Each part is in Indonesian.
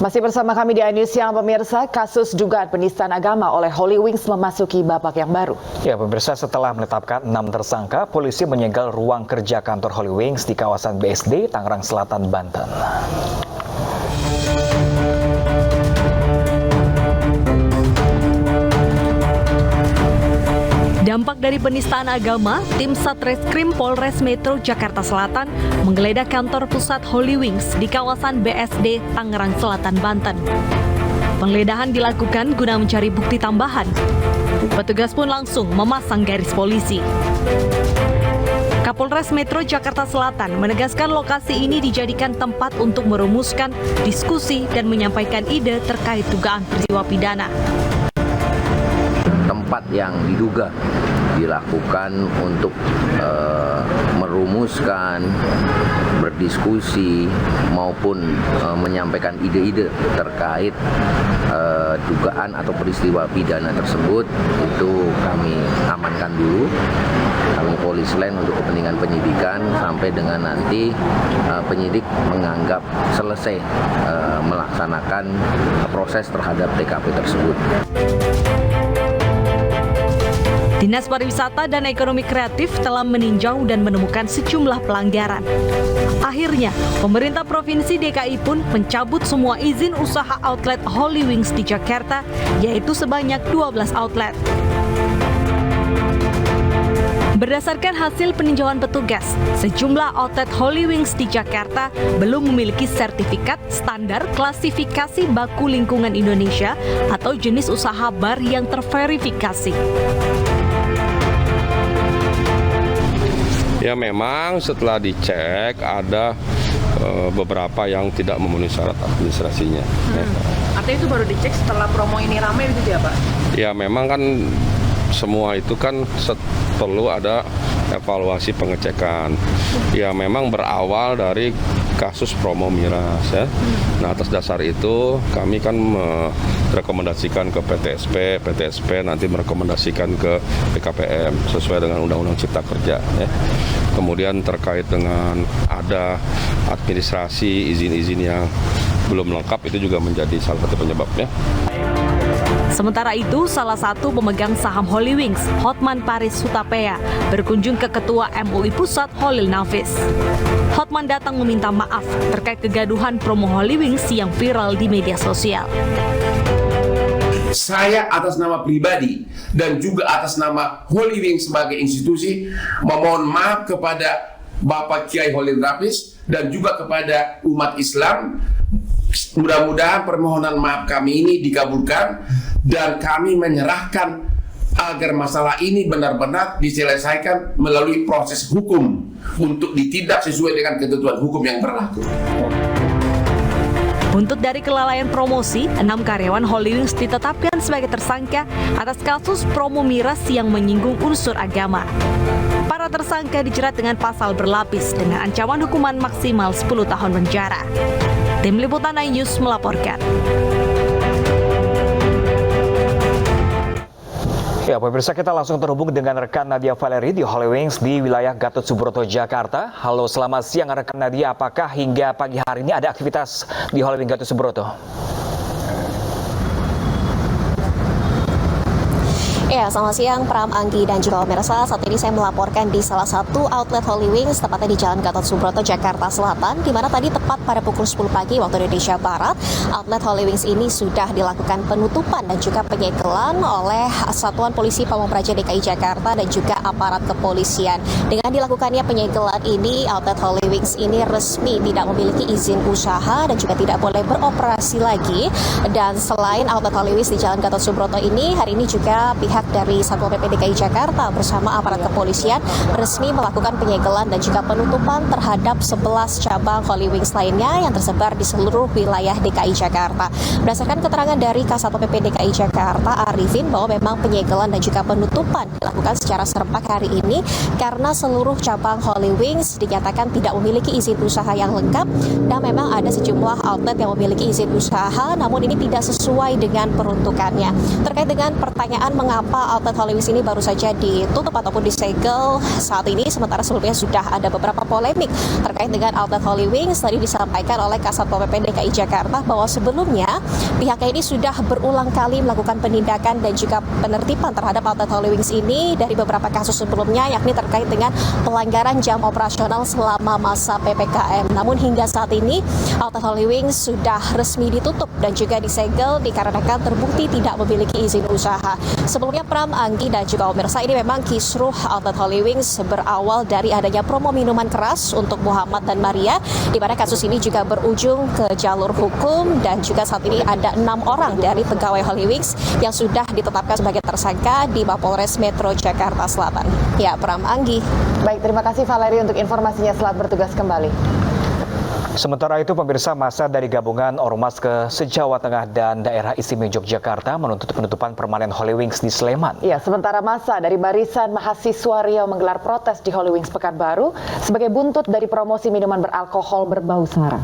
Masih bersama kami di iNews Siang, pemirsa. Kasus dugaan penistaan agama oleh Holy Wings memasuki babak yang baru. Ya, pemirsa, setelah menetapkan 6 tersangka, polisi menyegel ruang kerja kantor Holy Wings di kawasan BSD, Tangerang Selatan, Banten. Dampak dari penistaan agama, tim Satreskrim Polres Metro Jakarta Selatan menggeledah kantor pusat Holy Wings di kawasan BSD, Tangerang Selatan, Banten. Penggeledahan dilakukan guna mencari bukti tambahan. Petugas pun langsung memasang garis polisi. Kapolres Metro Jakarta Selatan menegaskan lokasi ini dijadikan tempat untuk merumuskan diskusi dan menyampaikan ide terkait dugaan peristiwa pidana. Tempat yang diduga dilakukan untuk merumuskan, berdiskusi maupun menyampaikan ide-ide terkait dugaan atau peristiwa pidana tersebut, itu kami amankan dulu. Kami polisi lain untuk kepentingan penyidikan sampai dengan nanti penyidik menganggap selesai melaksanakan proses terhadap TKP tersebut. Dinas Pariwisata dan Ekonomi Kreatif telah meninjau dan menemukan sejumlah pelanggaran. Akhirnya, pemerintah Provinsi DKI pun mencabut semua izin usaha outlet Holy Wings di Jakarta, yaitu sebanyak 12 outlet. Berdasarkan hasil peninjauan petugas, sejumlah outlet Holy Wings di Jakarta belum memiliki sertifikat standar klasifikasi baku lingkungan Indonesia atau jenis usaha bar yang terverifikasi. Ya, memang setelah dicek ada beberapa yang tidak memenuhi syarat administrasinya. Ya. Artinya itu baru dicek setelah promo ini ramai gitu ya, Pak? Ya, memang kan semua itu kan perlu ada evaluasi pengecekan. Ya, memang berawal dari kasus promo miras ya. Nah, atas dasar itu kami kan merekomendasikan ke PTSP nanti merekomendasikan ke BKPM sesuai dengan Undang-Undang Cipta Kerja ya. Kemudian terkait dengan ada administrasi izin-izin yang belum lengkap, itu juga menjadi salah satu penyebabnya. Sementara itu, salah satu pemegang saham Holy Wings, Hotman Paris Hutapea, berkunjung ke Ketua MUI Pusat Holil Nafis. Hotman datang meminta maaf terkait kegaduhan promo Holy Wings yang viral di media sosial. Saya atas nama pribadi dan juga atas nama Holy Wings sebagai institusi memohon maaf kepada Bapak Kiai Holil Nafis dan juga kepada umat Islam. Mudah-mudahan permohonan maaf kami ini dikabulkan dan kami menyerahkan agar masalah ini benar-benar diselesaikan melalui proses hukum untuk ditindak sesuai dengan ketentuan hukum yang berlaku. Buntut dari kelalaian promosi, 6 karyawan Holy Wings ditetapkan sebagai tersangka atas kasus promo miras yang menyinggung unsur agama. Para tersangka dijerat dengan pasal berlapis dengan ancaman hukuman maksimal 10 tahun penjara. Tim Liputan iNews melaporkan. Ya, pemirsa, kita langsung terhubung dengan rekan Nadia Valeri di Holy Wings di wilayah Gatot Subroto, Jakarta. Halo, selamat siang rekan Nadia. Apakah hingga pagi hari ini ada aktivitas di Holy Wings Gatot Subroto? Ya, selamat siang Pram, Anggi, dan juga pemirsa. Saat ini saya melaporkan di salah satu outlet Holy Wings, tepatnya di Jalan Gatot Subroto, Jakarta Selatan, di mana tadi tepat pada pukul 10 pagi waktu Indonesia Barat, outlet Holy Wings ini sudah dilakukan penutupan dan juga penyegelan oleh Satuan Polisi Pamung Praja DKI Jakarta dan juga aparat kepolisian. Dengan dilakukannya penyegelan ini, outlet Holy Wings ini resmi tidak memiliki izin usaha dan juga tidak boleh beroperasi lagi. Dan selain outlet Holy Wings di Jalan Gatot Subroto ini, hari ini juga pihak dari Satpol PP DKI Jakarta bersama aparat kepolisian resmi melakukan penyegelan dan juga penutupan terhadap 11 cabang Holy Wings lainnya yang tersebar di seluruh wilayah DKI Jakarta. Berdasarkan keterangan dari Kasatpol PP DKI Jakarta, Arifin, bahwa memang penyegelan dan juga penutupan dilakukan secara serempak hari ini karena seluruh cabang Holy Wings dinyatakan tidak memiliki izin usaha yang lengkap dan memang ada sejumlah outlet yang memiliki izin usaha namun ini tidak sesuai dengan peruntukannya. Terkait dengan pertanyaan mengapa kenapa outlet Holy Wings ini baru saja ditutup ataupun disegel saat ini, sementara sebelumnya sudah ada beberapa polemik terkait dengan outlet Holy Wings. Tadi disampaikan oleh Kasat Pol PP DKI Jakarta bahwa sebelumnya pihaknya ini sudah berulang kali melakukan penindakan dan juga penertiban terhadap outlet Holy Wings ini dari beberapa kasus sebelumnya, yakni terkait dengan pelanggaran jam operasional selama masa PPKM. Namun hingga saat ini outlet Holy Wings sudah resmi ditutup dan juga disegel dikarenakan terbukti tidak memiliki izin usaha. Sebelumnya Pram, Anggi, dan juga pemirsa, ini memang kisruh outlet Holy Wings berawal dari adanya promo minuman keras untuk Muhammad dan Maria, di mana kasus ini juga berujung ke jalur hukum dan juga saat ini ada 6 orang dari pegawai Holy Wings yang sudah ditetapkan sebagai tersangka di Mapolres Metro Jakarta Selatan. Ya, Pram, Anggi. Baik, terima kasih Valeri untuk informasinya. Selamat bertugas kembali. Sementara itu, pemirsa, massa dari gabungan Ormas ke se-Jawa Tengah dan Daerah Istimewa Yogyakarta menuntut penutupan permanen Holy Wings di Sleman. Ya, sementara massa dari Barisan Mahasiswa Riau menggelar protes di Holy Wings Pekanbaru sebagai buntut dari promosi minuman beralkohol berbau sara.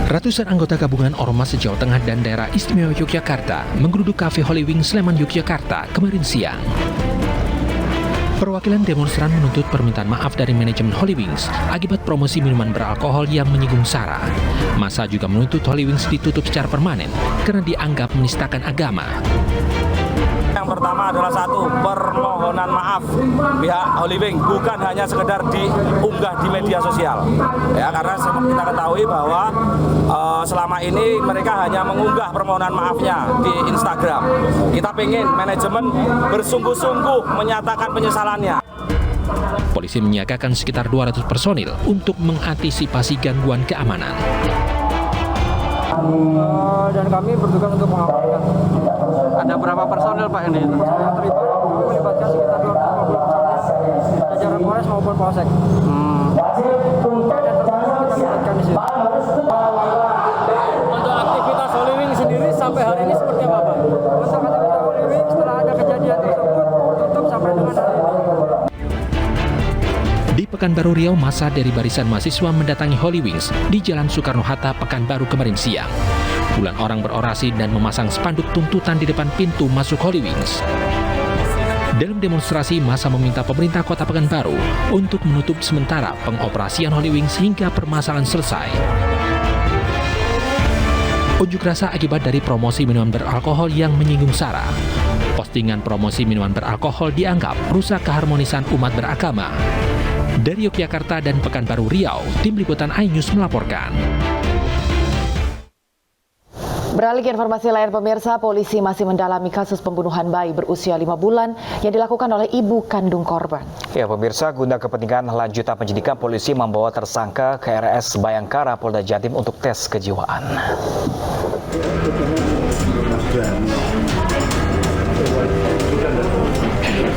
Ratusan anggota gabungan Ormas se-Jawa Tengah dan Daerah Istimewa Yogyakarta menggeruduk kafe Holy Wings Sleman, Yogyakarta kemarin siang. Perwakilan demonstran menuntut permintaan maaf dari manajemen Holy Wings akibat promosi minuman beralkohol yang menyinggung SARA. Massa juga menuntut Holy Wings ditutup secara permanen karena dianggap menistakan agama. Yang pertama adalah satu, permohonan maaf pihak Holy Wings bukan hanya sekedar diunggah di media sosial. Ya, karena kita ketahui bahwa selama ini mereka hanya mengunggah permohonan maafnya di Instagram. Kita pengen manajemen bersungguh-sungguh menyatakan penyesalannya. Polisi menyiagakan sekitar 200 personil untuk mengantisipasi gangguan keamanan. Dan kami bertugas untuk mengamankan. Ada berapa personil Pak ini? Yang terlibat melibatkan sekitar 250 personil jajaran Polres maupun Polsek. Untuk aktivitas Holy Wings sendiri sampai hari ini seperti apa Pak? Untuk aktivitas Holy Wings setelah ada kejadian tersebut tutup sampai dengan hari ini. Di Pekanbaru Riau, massa dari Barisan Mahasiswa mendatangi Holy Wings di Jalan Soekarno-Hatta, Pekanbaru kemarin siang. Puluhan orang berorasi dan memasang spanduk tuntutan di depan pintu masuk Holy Wings. Dalam demonstrasi, massa meminta pemerintah Kota Pekanbaru untuk menutup sementara pengoperasian Holy Wings hingga permasalahan selesai. Unjuk rasa akibat dari promosi minuman beralkohol yang menyinggung SARA. Postingan promosi minuman beralkohol dianggap rusak keharmonisan umat beragama. Dari Yogyakarta dan Pekanbaru Riau, tim liputan iNews melaporkan. Beralih ke informasi lain, pemirsa, polisi masih mendalami kasus pembunuhan bayi berusia 5 bulan yang dilakukan oleh ibu kandung korban. Ya, pemirsa, guna kepentingan lanjutan penyidikan, polisi membawa tersangka ke RS Bayangkara Polda Jatim untuk tes kejiwaan.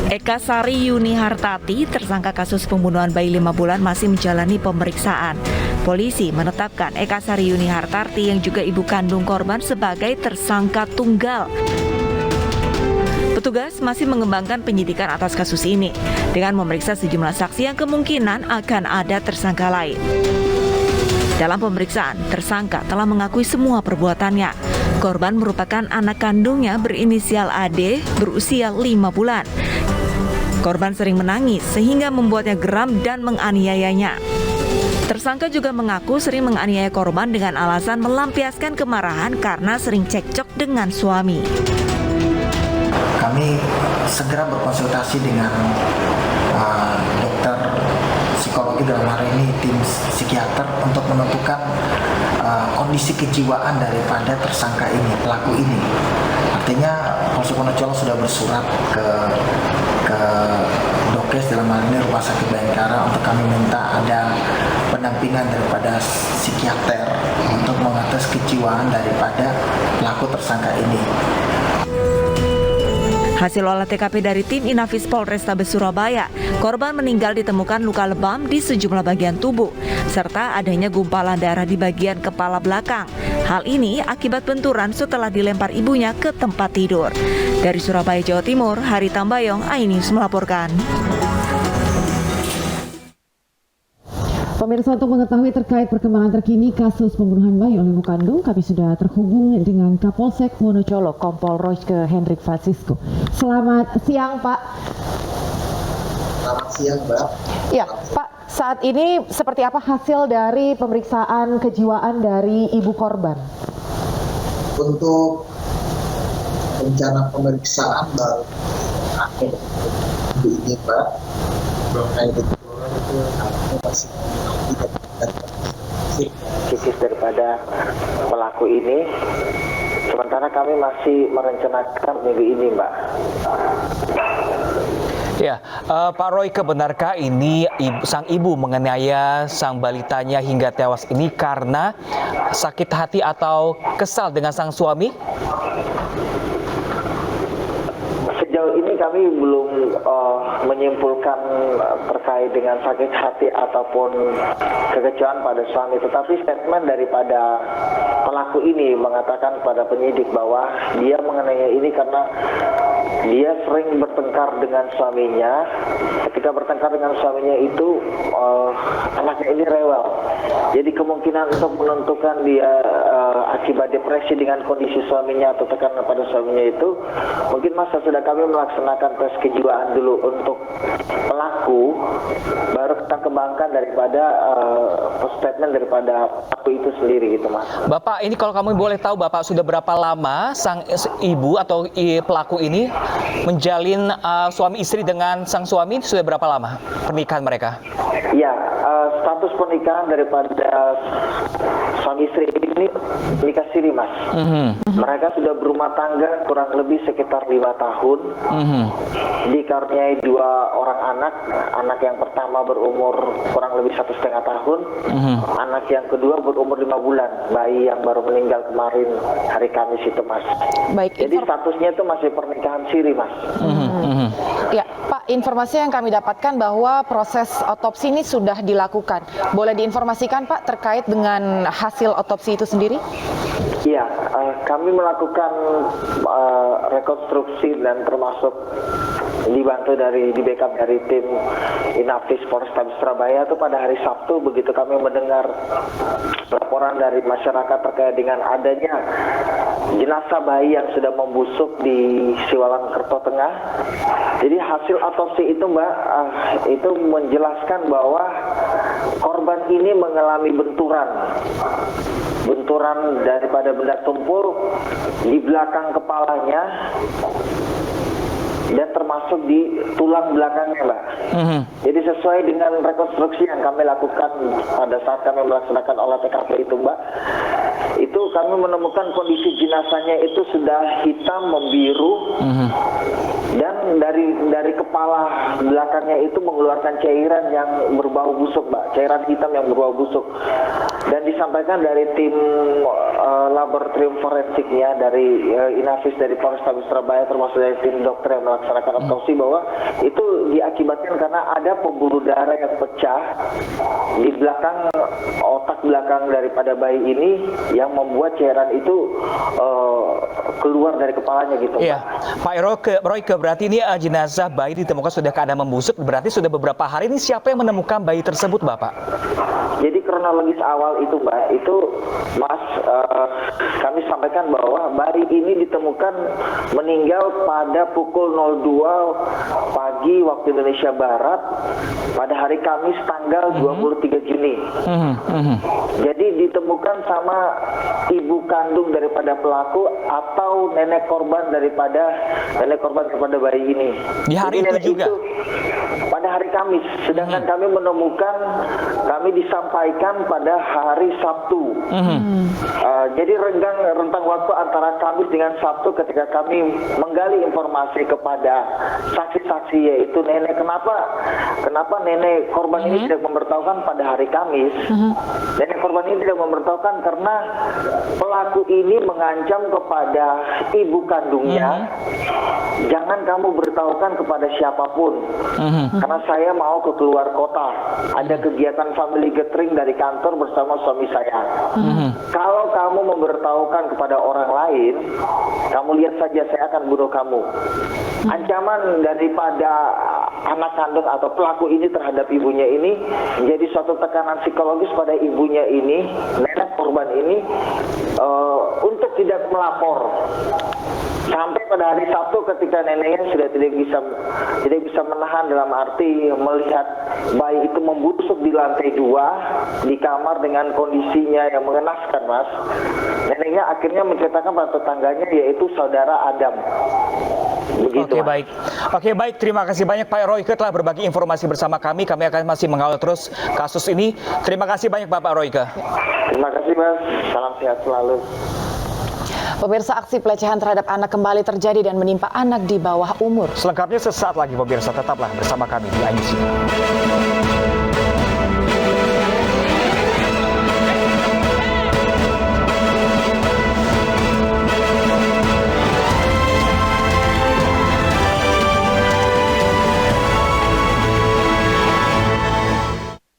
Eka Sari Yuni Hartati, tersangka kasus pembunuhan bayi 5 bulan, masih menjalani pemeriksaan. Polisi menetapkan Eka Sari Yuni Hartati yang juga ibu kandung korban sebagai tersangka tunggal. Petugas masih mengembangkan penyidikan atas kasus ini dengan memeriksa sejumlah saksi yang kemungkinan akan ada tersangka lain. Dalam pemeriksaan, tersangka telah mengakui semua perbuatannya. Korban merupakan anak kandungnya berinisial AD berusia 5 bulan. Korban sering menangis sehingga membuatnya geram dan menganiayanya. Tersangka juga mengaku sering menganiaya korban dengan alasan melampiaskan kemarahan karena sering cekcok dengan suami. Kami segera berkonsultasi dengan dokter psikologi, dalam hari ini tim psikiater, untuk menentukan kondisi kejiwaan daripada tersangka ini, pelaku ini. Artinya Polsek Wonocolo sudah bersurat ke Dokes, dalam hal ini Rumah Sakit Bayangkara, untuk kami minta ada pendampingan daripada psikiater untuk mengatas kejiwaan daripada pelaku tersangka ini. Hasil olah TKP dari tim Inafis Polrestabes Surabaya, korban meninggal ditemukan luka lebam di sejumlah bagian tubuh, serta adanya gumpalan darah di bagian kepala belakang. Hal ini akibat benturan setelah dilempar ibunya ke tempat tidur. Dari Surabaya, Jawa Timur, Hari Tambayong, iNews melaporkan. Pemirsa, untuk mengetahui terkait perkembangan terkini kasus pembunuhan bayi oleh ibu kandung, kami sudah terhubung dengan Kapolsek Wonocolo, Kompol Royke Hendrik Francisco. Selamat siang, Pak. Selamat siang, Mbak. Ya, Pak, saat ini seperti apa hasil dari pemeriksaan kejiwaan dari ibu korban? Untuk rencana pemeriksaan baru akhir ini, Mbak. Masih psikis daripada pelaku ini, sementara kami masih merencanakan minggu ini, Mbak. Ya, Pak Royke, benarkah ini sang ibu menganiaya sang balitanya hingga tewas ini karena sakit hati atau kesal dengan sang suami? Sejauh ini kami belum menyimpulkan terkait dengan sakit hati ataupun kekecewaan pada suami, tetapi statement daripada pelaku ini mengatakan pada penyidik bahwa dia mengenai ini karena dia sering bertengkar dengan suaminya. Ketika bertengkar dengan suaminya itu anaknya ini rewel. Jadi kemungkinan untuk menentukan dia akibat depresi dengan kondisi suaminya atau tekanan pada suaminya itu mungkin masa sudah kami melaksanakan tes kejiwaan dulu untuk pelaku, baru kita kembangkan daripada statement daripada pelaku itu sendiri gitu, Mas. Bapak, ini kalau kamu boleh tahu, Bapak sudah berapa lama sang ibu atau pelaku ini menjalin suami istri dengan sang suami? Sudah berapa lama pernikahan mereka? Ya, status pernikahan daripada suami istri ini nikah siri, Mas. Mereka sudah berumah tangga kurang lebih sekitar 5 tahun. Dikaruniai 2 orang anak. Anak yang pertama berumur kurang lebih 1,5 tahun. Anak yang kedua berumur 5 bulan. Bayi yang baru meninggal kemarin hari Kamis itu, Mas. Baik. Jadi statusnya itu masih pernikahan siri, Mas. Ya, Pak, informasi yang kami dapatkan bahwa proses otopsi ini sudah dilakukan. Boleh diinformasikan, Pak, terkait dengan hasil otopsi itu sendiri? Iya, kami melakukan rekonstruksi dan termasuk dibantu di backup dari tim Inafis Polrestabes Surabaya itu pada hari Sabtu. Begitu kami mendengar laporan dari masyarakat terkait dengan adanya jenazah bayi yang sudah membusuk di Siwalan Kerto Tengah. Jadi hasil otopsi itu, Mbak, itu menjelaskan bahwa korban ini mengalami benturan daripada benda tumpul di belakang kepalanya dan termasuk di tulang belakangnya, Mbak. Jadi sesuai dengan rekonstruksi yang kami lakukan pada saat kami melaksanakan olah TKP itu, Mbak, itu kami menemukan kondisi jenazahnya itu sudah hitam membiru dan dari kepala belakangnya itu mengeluarkan cairan yang berbau busuk, Mbak, cairan hitam yang berbau busuk. Dan disampaikan dari tim laboratorium forensiknya dari Inafis dari Polrestabes Surabaya termasuk dari tim dokter yang melaksanakan otopsi bahwa itu diakibatkan karena ada pembuluh darah yang pecah di belakang otak belakang daripada bayi ini yang membuat cairan itu keluar dari kepalanya gitu. Iya, Pak Royke, berarti ini jenazah bayi ditemukan sudah keadaan membusuk, berarti sudah beberapa hari. Ini siapa yang menemukan bayi tersebut, Bapak? Jadi kronologis awal itu, Mbak, itu Mas, kami sampaikan bahwa bayi ini ditemukan meninggal pada pukul 02 pagi waktu Indonesia Barat pada hari Kamis tanggal 23 Juni. Jadi ditemukan sama ibu kandung daripada pelaku atau nenek korban kepada bayi ini. Di hari itu juga? Pada hari Kamis, sedangkan kami menemukan, kami disampaikan pada hari Sabtu. Jadi rentang waktu antara Kamis dengan Sabtu ketika kami menggali informasi kepada saksi-saksi yaitu nenek. Kenapa nenek korban ini tidak memberitahukan pada hari Kamis? Nenek korban ini tidak memberitahukan karena pelaku ini mengancam kepada ibu kandungnya, jangan kamu beritahukan kepada siapapun, karena saya mau keluar kota, ada kegiatan family gathering dari kantor bersama suami saya. Kalau kamu memberitahukan kepada orang lain, kamu lihat saja saya akan bunuh kamu. Ancaman daripada anak kandung atau pelaku ini terhadap ibunya ini menjadi suatu tekanan psikologis pada ibunya ini, nenek korban ini, untuk tidak melapor. Sampai pada hari Sabtu ketika neneknya sudah tidak bisa menahan, dalam arti melihat bayi itu membusuk di lantai 2 di kamar dengan kondisinya yang mengenaskan, Mas. Neneknya akhirnya menceritakan pada tetangganya, yaitu saudara Adam. Begitu, Oke, baik. Terima kasih banyak Pak Royke telah berbagi informasi bersama kami. Kami akan masih mengawal terus kasus ini. Terima kasih banyak Bapak Royke. Terima kasih, Mas. Salam sehat selalu. Pemirsa, aksi pelecehan terhadap anak kembali terjadi dan menimpa anak di bawah umur. Selengkapnya sesaat lagi pemirsa, tetaplah bersama kami di INC.